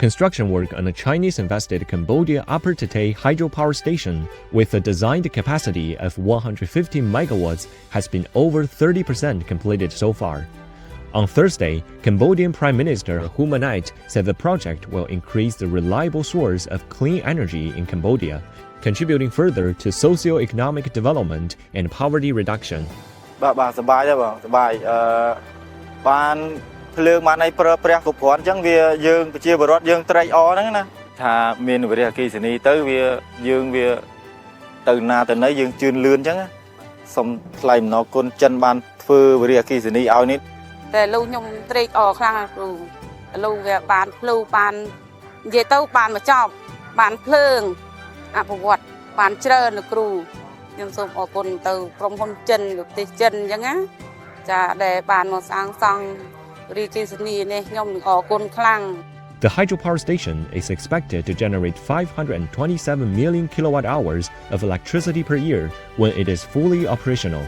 Construction work on a Chinese-invested Cambodia Upper Tatay hydropower station with a designed capacity of 150 megawatts has been over 30% completed so far. On Thursday, Cambodian Prime Minister minute said the project will increase the reliable source of clean energy in Cambodia, contributing further to socio-economic development and poverty reduction. បាទសប្បាយដែរបងសប្បាយបានភ្លើងបានឲ្យប្រើប្រាស់គ្រប់គ្រាន់អញ្ចឹងវាយើងប្រជាពលរដ្ឋយើងត្រេកអរហ្នឹងណាថាមានវិរិយអគ្គិសនីទៅវាយើងវាទៅណាទៅណីយើងជឿនលឿនអញ្ចឹងសូមថ្លែងអំណរគុណចិនបានធ្វើវិរិយអគ្គិសនីឲ្យនេះតែលោកខ្ញុំត្រេកអរខ្លាំងណាស់គ្រូលោកវាបានភ្លូបាននិយាយទៅបានមកចប់បានភ្លើងអភិវឌ្ឍបានច្រើនលោកគ្រូខ្ញុំសូមអរគុណទៅក្រុមហ៊ុនចិនប្រទេសចិនអញ្ចឹងណាចាដែលបានមកសាងសង់វិរិយអគ្គិសនីនេះខ្ញុំអរគុណខ្លាំង The hydropower station is expected to generate 527 million kilowatt hours of electricity per year when it is fully operational.